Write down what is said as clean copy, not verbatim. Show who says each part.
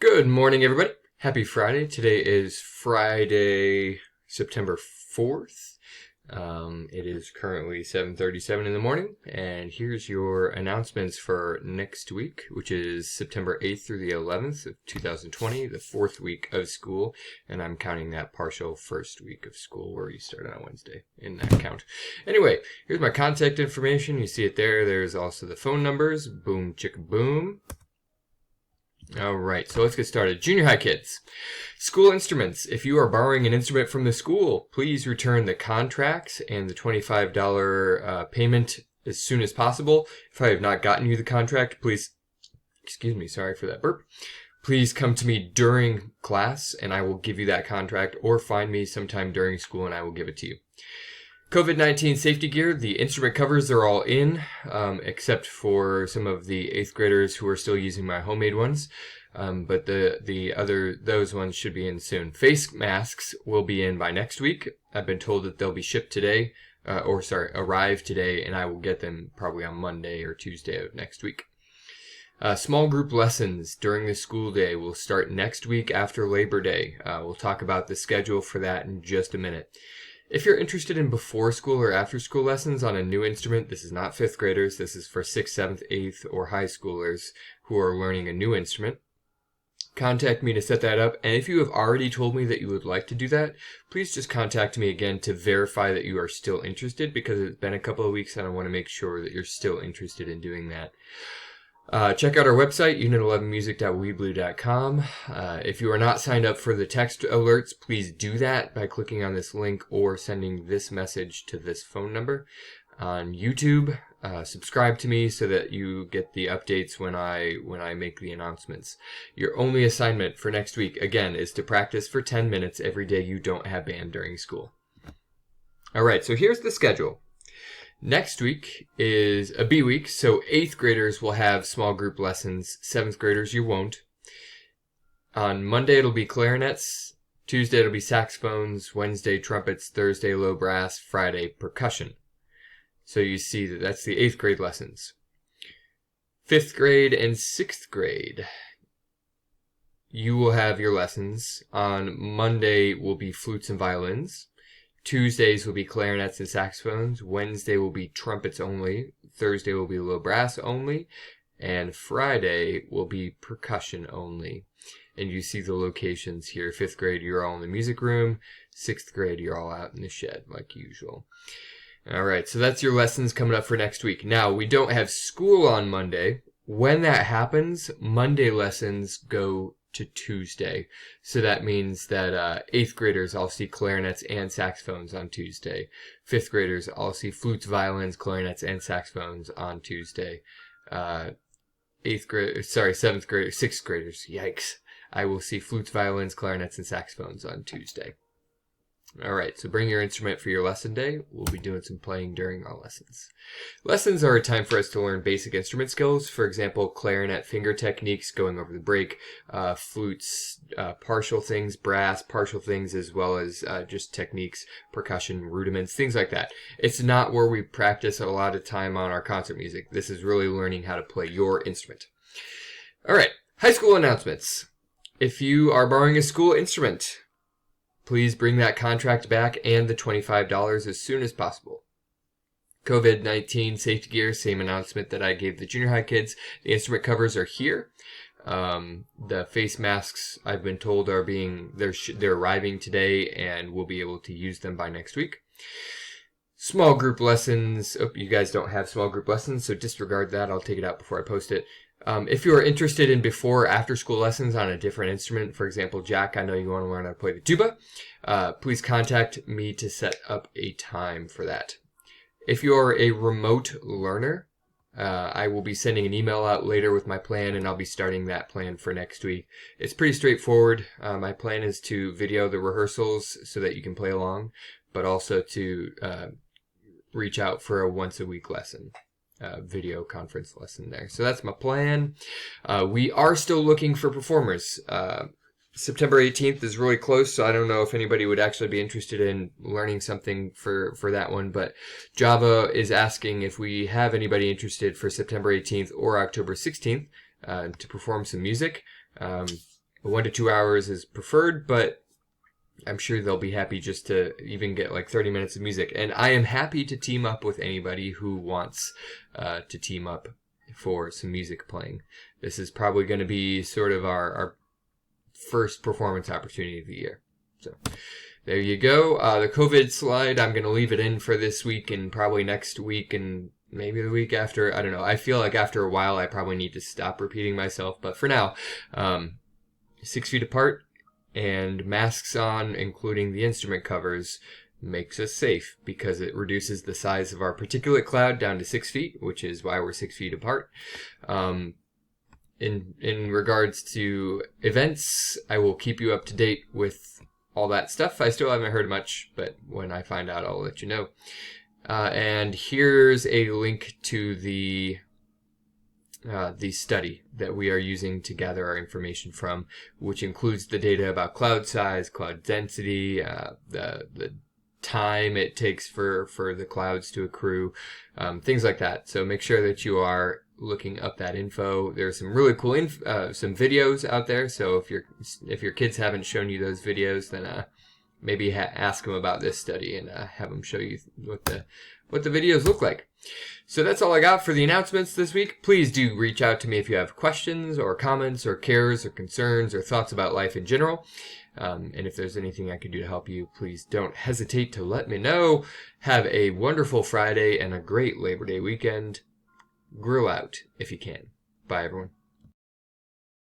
Speaker 1: Good morning, everybody. Happy Friday. Today is Friday, September 4th. It is currently 7:37 in the morning, and here's your announcements for next week, which is September 8th through the 11th of 2020, the fourth week of school, and I'm counting that partial first week of school where you start on a Wednesday in that count. Anyway, here's my contact information. You see it there. There's also the phone numbers. Boom, chicka boom. All right, so let's get started. Junior high kids, school instruments. If you are borrowing an instrument from the school, please return the contracts and the $25 payment as soon as possible. If I have not gotten you the contract, please, excuse me, sorry for that burp. Please come to me during class and I will give you that contract, or find me sometime during school and I will give it to you. COVID-19 safety gear. The instrument covers are all in, except for some of the 8th graders who are still using my homemade ones. But those ones should be in soon. Face masks will be in by next week. I've been told that they'll be shipped today, arrive today, and I will get them probably on Monday or Tuesday of next week. Small group lessons during the school day will start next week after Labor Day. We'll talk about the schedule for that in just a minute. If you're interested in before school or after school lessons on a new instrument, this is not 5th graders, this is for 6th, 7th, 8th, or high schoolers who are learning a new instrument. Contact me to set that up, and if you have already told me that you would like to do that, please just contact me again to verify that you are still interested, because it's been a couple of weeks and I want to make sure that you're still interested in doing that. Check out our website, unit11music.weebly.com. If you are not signed up for the text alerts, please do that by clicking on this link or sending this message to this phone number. On YouTube, subscribe to me so that you get the updates when I make the announcements. Your only assignment for next week, again, is to practice for 10 minutes every day you don't have band during school. Alright, so here's the schedule. Next week is a B week, so 8th graders will have small group lessons. 7th graders, you won't. On Monday, it'll be clarinets. Tuesday, it'll be saxophones. Wednesday, trumpets. Thursday, low brass. Friday, percussion. So you see that that's the 8th grade lessons. 5th grade and 6th grade, you will have your lessons. On Monday will be flutes and violins. Tuesdays will be clarinets and saxophones. Wednesday will be trumpets only. Thursday will be low brass only. And Friday will be percussion only. And you see the locations here. 5th grade, you're all in the music room. 6th grade, you're all out in the shed like usual. Alright, so that's your lessons coming up for next week. Now, we don't have school on Monday. When that happens, Monday lessons go to Tuesday. So that means that 8th graders all see clarinets and saxophones on Tuesday. 5th graders all see flutes, violins, clarinets, and saxophones on Tuesday. 7th graders, 6th graders, yikes. I will see flutes, violins, clarinets, and saxophones on Tuesday. Alright, so bring your instrument for your lesson day. We'll be doing some playing during our lessons. Lessons are a time for us to learn basic instrument skills. For example, clarinet finger techniques, going over the break, flutes, partial things, brass, partial things, as well as just techniques, percussion, rudiments, things like that. It's not where we practice a lot of time on our concert music. This is really learning how to play your instrument. Alright, high school announcements. If you are borrowing a school instrument, please bring that contract back and the $25 as soon as possible. COVID-19 safety gear, same announcement that I gave the junior high kids. The instrument covers are here. The face masks, I've been told, they're arriving today, and we'll be able to use them by next week. Small group lessons. Oh, you guys don't have small group lessons, so disregard that. I'll take it out before I post it. If you are interested in before or after school lessons on a different instrument, for example, Jack, I know you want to learn how to play the tuba, please contact me to set up a time for that. If you are a remote learner, I will be sending an email out later with my plan, and I'll be starting that plan for next week. It's pretty straightforward. My plan is to video the rehearsals so that you can play along, but also to reach out for a once-a-week lesson. Video conference lesson there. So that's my plan. We are still looking for performers. September 18th is really close, so I don't know if anybody would actually be interested in learning something for that one, but Java is asking if we have anybody interested for September 18th or October 16th to perform some music. 1 to 2 hours is preferred, but I'm sure they'll be happy just to even get like 30 minutes of music. And I am happy to team up with anybody who wants to team up for some music playing. This is probably going to be sort of our first performance opportunity of the year. So there you go. The COVID slide, I'm going to leave it in for this week and probably next week and maybe the week after. I don't know. I feel like after a while I probably need to stop repeating myself. But for now, 6 feet apart and masks on, including the instrument covers, makes us safe because it reduces the size of our particulate cloud down to 6 feet, which is why we're 6 feet apart. In regards to events, I will keep you up to date with all that stuff. I still haven't heard much, but when I find out, I'll let you know. And here's a link to the study that we are using to gather our information from, which includes the data about cloud size, cloud density, the time it takes for the clouds to accrue, things like that. So make sure that you are looking up that info. There's some really cool some videos out there. So if your kids haven't shown you those videos, then maybe ask them about this study and have them show you what the videos look like. So that's all I got for the announcements this week. Please do reach out to me if you have questions or comments or cares or concerns or thoughts about life in general. And if there's anything I can do to help you, please don't hesitate to let me know. Have a wonderful Friday and a great Labor Day weekend. Grill out if you can. Bye, everyone.